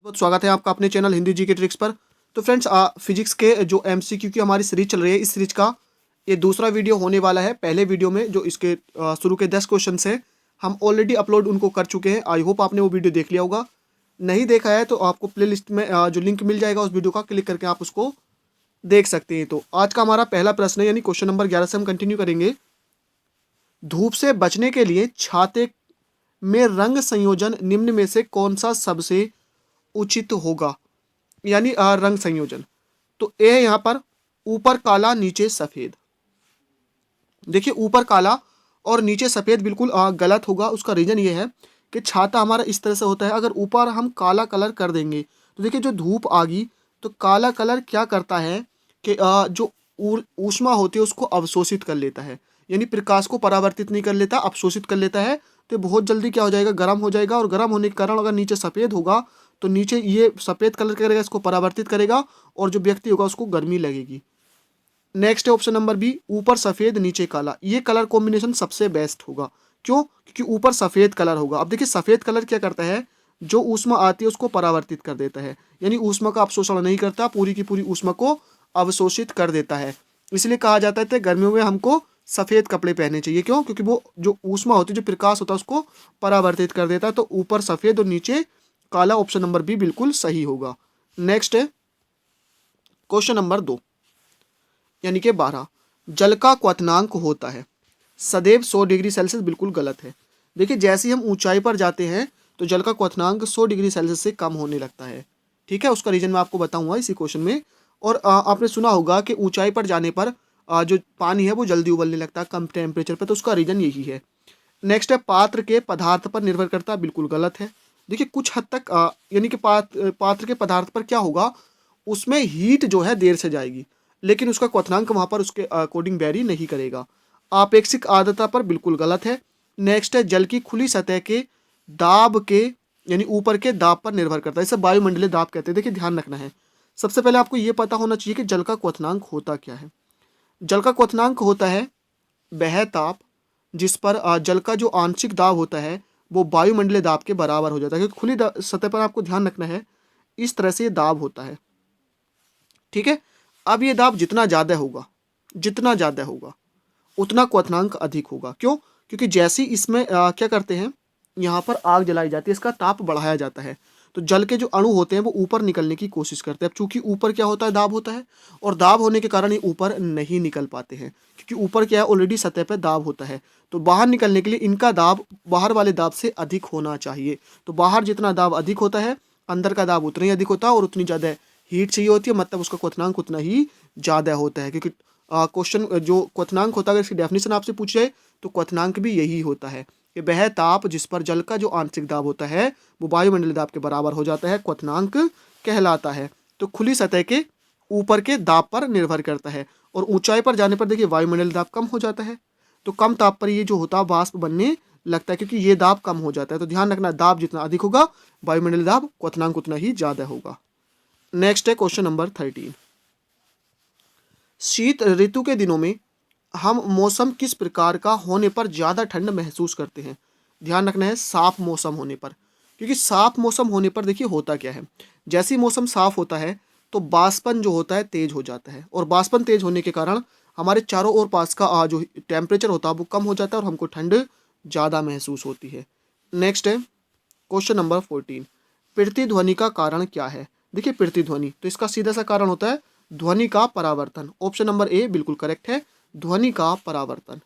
बहुत स्वागत है आपका अपने चैनल हिंदी जी के ट्रिक्स पर। तो फ्रेंड्स, फिजिक्स के जो एमसीक्यू की हमारी सीरीज चल रही है, इस सीरीज का ये दूसरा वीडियो होने वाला है। पहले वीडियो में जो इसके शुरू के 10 क्वेश्चन है, हम ऑलरेडी अपलोड उनको कर चुके हैं। आई होप आपने वो वीडियो देख लिया होगा। नहीं देखा है तो आपको प्ले लिस्ट में जो लिंक मिल जाएगा उस वीडियो का, क्लिक करके आप उसको देख सकते हैं। तो आज का हमारा पहला प्रश्न है, यानी क्वेश्चन नंबर 11 से हम कंटिन्यू करेंगे। धूप से बचने के लिए छाते में रंग संयोजन निम्न में से कौन सा सबसे उचित होगा? यानी रंग संयोजन। तो ए है यहाँ पर ऊपर काला नीचे सफेद। देखिए, ऊपर काला और नीचे सफेद बिल्कुल गलत होगा। उसका रीजन ये है कि छाता हमारा इस तरह से होता है। अगर ऊपर हम काला कलर कर देंगे तो देखिए जो धूप आ गई तो काला कलर क्या करता है कि जो ऊष्मा होती है उसको अवशोषित कर लेता है, यानी प्रकाश को परावर्तित नहीं कर लेता, अवशोषित कर लेता है। तो बहुत जल्दी क्या हो जाएगा, गर्म हो जाएगा। और गर्म होने के कारण अगर नीचे सफ़ेद होगा तो नीचे ये सफ़ेद कलर करेगा, इसको परावर्तित करेगा और जो व्यक्ति होगा उसको गर्मी लगेगी। नेक्स्ट है ऑप्शन नंबर बी, ऊपर सफ़ेद नीचे काला। ये कलर कॉम्बिनेशन सबसे बेस्ट होगा। क्यों? क्योंकि ऊपर सफ़ेद कलर होगा। अब देखिए सफ़ेद कलर क्या करता है, जो ऊष्मा आती है उसको परावर्तित कर देता है, यानी ऊष्मा का अवशोषण नहीं करता, पूरी की पूरी ऊष्मा को अवशोषित कर देता है। इसलिए कहा जाता है गर्मियों में हमको सफ़ेद कपड़े पहनने चाहिए। क्यों? क्योंकि वो जो ऊष्मा होती है, जो प्रकाश होता है उसको परावर्तित कर देता है। तो ऊपर सफ़ेद और नीचे काला, ऑप्शन नंबर बी बिल्कुल सही होगा। नेक्स्ट है क्वेश्चन नंबर 2, यानी कि 12, जल का क्वथनांक होता है सदैव 100 डिग्री सेल्सियस। बिल्कुल गलत है। देखिए जैसे ही हम ऊंचाई पर जाते हैं तो जल का क्वथनांक 100 डिग्री सेल्सियस से कम होने लगता है। ठीक है, उसका रीजन मैं आपको बताऊंगा इसी क्वेश्चन में। और आपने सुना होगा कि ऊंचाई पर जाने पर जो पानी है वो जल्दी उबलने लगता है कम टेम्परेचर पर, तो उसका रीजन यही है। नेक्स्ट है पात्र के पदार्थ पर निर्भर करता है। बिल्कुल गलत है। देखिए कुछ हद तक यानी कि पात्र के पदार्थ पर क्या होगा, उसमें हीट जो है देर से जाएगी, लेकिन उसका क्वथनांक वहाँ पर उसके अकॉर्डिंग वेरी नहीं करेगा। आपेक्षिक आर्द्रता पर बिल्कुल गलत है। नेक्स्ट है जल की खुली सतह के दाब के, यानी ऊपर के दाब पर निर्भर करता है। इसे वायुमंडलीय दाब कहते हैं। देखिए ध्यान रखना है, सबसे पहले आपको ये पता होना चाहिए कि जल का क्वथनांक होता क्या है। जल का क्वथनांक होता है वह ताप जिस पर जल का जो आंशिक दाब होता है वो वायुमंडलीय दाब के बराबर हो जाता है। क्योंकि खुली सतह पर आपको ध्यान रखना है, इस तरह से ये दाब होता है। ठीक है, अब ये दाब जितना ज़्यादा होगा, जितना ज़्यादा होगा उतना क्वथनांक अधिक होगा। क्यों? क्योंकि जैसे ही इसमें क्या करते हैं, यहाँ पर आग जलाई जाती है, इसका ताप बढ़ाया जाता है, तो जल के जो अणु होते हैं वो ऊपर निकलने की कोशिश करते हैं। अब चूंकि ऊपर क्या होता है, दाब होता है, और दाब होने के कारण ये ऊपर नहीं निकल पाते हैं, क्योंकि ऊपर क्या है, ऑलरेडी सतह पर दाब होता है। तो बाहर निकलने के लिए इनका दाब बाहर वाले दाब से अधिक होना चाहिए। तो बाहर जितना दाब अधिक होता है, अंदर का दाब उतना ही अधिक होता है, और उतनी ज़्यादा हीट चाहिए होती है, मतलब उसका क्वथनांक उतना ही ज़्यादा होता है। क्योंकि क्वेश्चन जो क्वथनांक होता है, अगर इसकी डेफिनेशन आपसे पूछ जाए तो क्वथनांक भी यही होता है कि वह ताप जिस पर जल का जो आंशिक दाब होता है वो वायुमंडलीय दाब के बराबर हो जाता है, क्वथनांक कहलाता है। तो खुली सतह के ऊपर के दाब पर निर्भर करता है, और ऊंचाई पर जाने पर देखिए वायुमंडलीय दाब कम हो जाता है। तो कम ताप पर ये जो होता है वाष्प बनने लगता है, क्योंकि ये दाब कम हो जाता है। तो ध्यान रखना, दाब जितना अधिक होगा वायुमंडलीय दाब, क्वथनांक उतना ही ज़्यादा होगा। नेक्स्ट है क्वेश्चन नंबर 13, शीत ऋतु के दिनों में हम मौसम किस प्रकार का होने पर ज़्यादा ठंड महसूस करते हैं? ध्यान रखना है, साफ मौसम होने पर। क्योंकि साफ मौसम होने पर देखिए होता क्या है, जैसे ही मौसम साफ होता है तो बाष्पन जो होता है तेज हो जाता है, और बाष्पन तेज होने के कारण हमारे चारों ओर पास का जो टेम्परेचर होता है वो कम हो जाता है, और हमको ठंड ज़्यादा महसूस होती है। नेक्स्ट है क्वेश्चन नंबर 14, प्रतिध्वनि का कारण क्या है? देखिए प्रतिध्वनि, तो इसका सीधा सा कारण होता है ध्वनि का परावर्तन। ऑप्शन नंबर ए बिल्कुल करेक्ट है, ध्वनि का परावर्तन।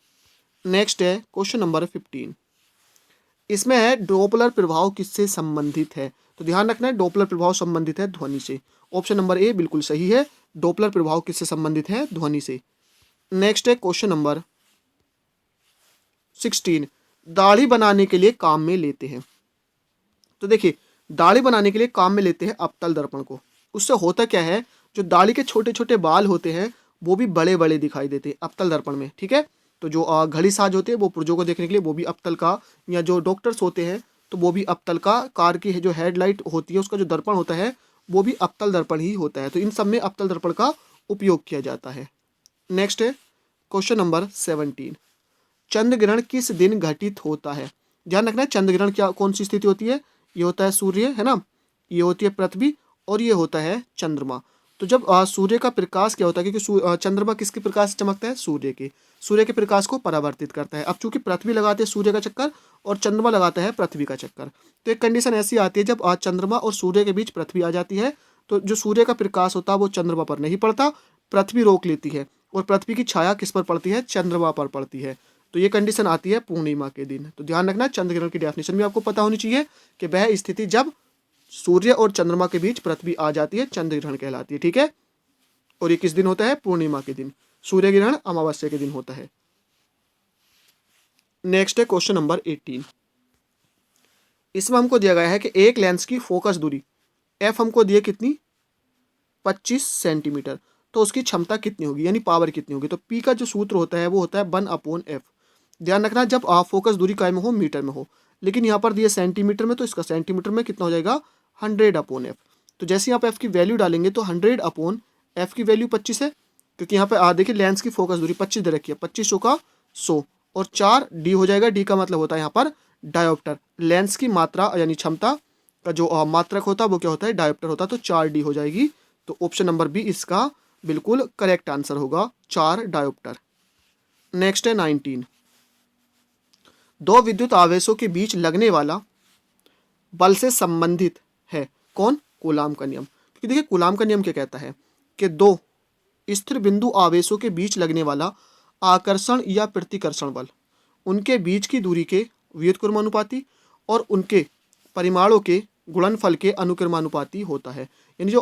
नेक्स्ट है क्वेश्चन नंबर 15, इसमें है डोपलर प्रभाव किससे संबंधित है? तो ध्यान रखना है, डोपलर प्रभाव संबंधित है ध्वनि से। ऑप्शन नंबर ए बिल्कुल सही है, डोपलर प्रभाव किससे संबंधित है? ध्वनि से। नेक्स्ट है क्वेश्चन नंबर 16, दाढ़ी बनाने के लिए काम में लेते हैं। तो देखिए दाढ़ी बनाने के लिए काम में लेते हैं अवतल दर्पण को। उससे होता क्या है, जो दाढ़ी के छोटे छोटे बाल होते हैं वो भी बड़े बड़े दिखाई देते हैं अवतल दर्पण में। ठीक है, तो जो घड़ी साज होते हैं वो पुर्जों को देखने के लिए वो भी अवतल का, या जो डॉक्टर्स होते हैं तो वो भी अवतल का, कार की जो हेडलाइट होती है उसका जो दर्पण होता है वो भी अवतल दर्पण ही होता है। तो इन सब में अवतल दर्पण का उपयोग किया जाता है। नेक्स्ट है क्वेश्चन नंबर 17, चंद्र ग्रहण किस दिन घटित होता है? ध्यान रखना है, चंद्र ग्रहण क्या कौन सी स्थिति होती है, ये होता है सूर्य, है ना, ये होती है पृथ्वी और ये होता है चंद्रमा। तो जब सूर्य का प्रकाश क्या होता है, क्योंकि चंद्रमा किसके प्रकाश से चमकता है, सूर्य के प्रकाश को परावर्तित करता है। अब चूंकि पृथ्वी लगाते हैं सूर्य का चक्कर और चंद्रमा लगाता है पृथ्वी का चक्कर, तो एक कंडीशन ऐसी आती है जब चंद्रमा और सूर्य के बीच पृथ्वी आ जाती है तो जो सूर्य का प्रकाश होता है वो चंद्रमा पर नहीं पड़ता, पृथ्वी रोक लेती है और पृथ्वी की छाया किस पर पड़ती है, चंद्रमा पर पड़ती है। तो ये कंडीशन आती है पूर्णिमा के दिन। तो ध्यान रखना, चंद्र ग्रहण की डेफिनेशन भी आपको पता होनी चाहिए कि वह स्थिति जब सूर्य और चंद्रमा के बीच पृथ्वी आ जाती है चंद्र ग्रहण कहलाती है। ठीक है, और ये किस दिन होता है, पूर्णिमा के दिन। सूर्य ग्रहण अमावस्या के दिन होता है। नेक्स्ट है क्वेश्चन नंबर 18। इसमें हमको दिया गया है कि एक लेंस की फोकस दूरी एफ हमको दी है कितनी, 25 सेंटीमीटर, तो उसकी क्षमता कितनी होगी, यानी पावर कितनी होगी। तो पी का जो सूत्र होता है वो होता है 1/f। ध्यान रखना, जब फोकस दूरी काय में हो, मीटर में हो, लेकिन यहाँ पर दिए सेंटीमीटर में, तो इसका सेंटीमीटर में कितना हो जाएगा, 100/f। तो जैसे यहाँ पे एफ की वैल्यू डालेंगे तो 100/f की वैल्यू 25 है, क्योंकि यहाँ पे देखिए लेंस की फोकस दूरी 25 दे रखी है, 25 का 100 और 4 डी हो जाएगा। डी का मतलब होता है यहाँ पर डायोप्टर। लेंस की मात्रा यानी क्षमता का जो मात्रक होता है वो क्या होता है, डायोप्टर होता है। तो 4D हो जाएगी। तो ऑप्शन नंबर बी इसका बिल्कुल करेक्ट आंसर होगा, 4 डायोप्टर। नेक्स्ट है 19। दो विद्युत आवेशों के बीच लगने वाला बल से संबंधित है कौन, कूलाम का नियम। क्योंकि देखिए कूलाम का नियम क्या कहता है कि दो स्थिर बिंदु आवेशों के बीच लगने वाला आकर्षण या प्रतिकर्षण बल उनके बीच की दूरी के व्युत्क्रमानुपाती और उनके परिमाणों के गुणनफल के अनुक्रमानुपाती होता है। यानी जो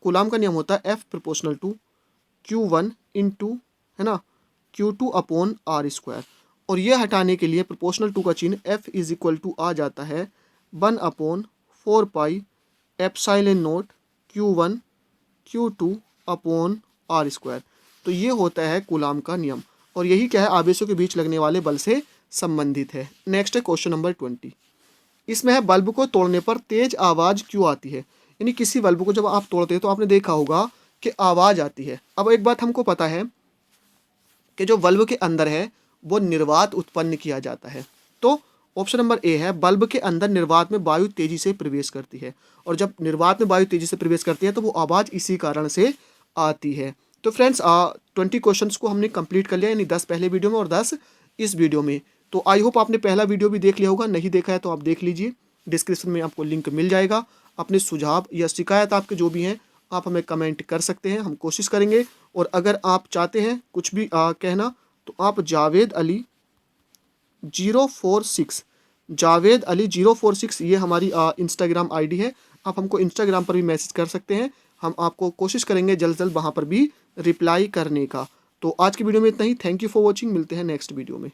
कूलाम का नियम होता है F proportional to Q1 into, है ना, Q2/R²। और ये हटाने के लिए प्रोपोर्शनल टू का चिन्ह F इज इक्वल टू आ जाता है 1/4πε0 Q1 Q2/R²। तो ये होता है कूलाम का नियम, और यही क्या है, आवेशों के बीच लगने वाले बल से संबंधित है। नेक्स्ट है क्वेश्चन नंबर 20। इसमें है बल्ब को तोड़ने पर तेज आवाज़ क्यों आती है। यानी किसी बल्ब को जब आप तोड़ते हैं तो आपने देखा होगा कि आवाज़ आती है। अब एक बात हमको पता है कि जो बल्ब के अंदर है वो निर्वात उत्पन्न किया जाता है। तो ऑप्शन नंबर ए है, बल्ब के अंदर निर्वात में वायु तेजी से प्रवेश करती है, और जब निर्वात में वायु तेजी से प्रवेश करती है तो वो आवाज़ इसी कारण से आती है। तो फ्रेंड्स 20 क्वेश्चंस को हमने कंप्लीट कर लिया, यानी 10 पहले वीडियो में और 10 इस वीडियो में। तो आई होप आपने पहला वीडियो भी देख लिया होगा, नहीं देखा है तो आप देख लीजिए, डिस्क्रिप्शन में आपको लिंक मिल जाएगा। अपने सुझाव या शिकायत आपके जो भी हैं आप हमें कमेंट कर सकते हैं, हम कोशिश करेंगे। और अगर आप चाहते हैं कुछ भी कहना तो आप जावेद अली 046 ये हमारी इंस्टाग्राम आईडी है, आप हमको इंस्टाग्राम पर भी मैसेज कर सकते हैं। हम आपको कोशिश करेंगे जल्द जल्द वहाँ पर भी रिप्लाई करने का। तो आज की वीडियो में इतना ही। थैंक यू फॉर वॉचिंग, मिलते हैं नेक्स्ट वीडियो में।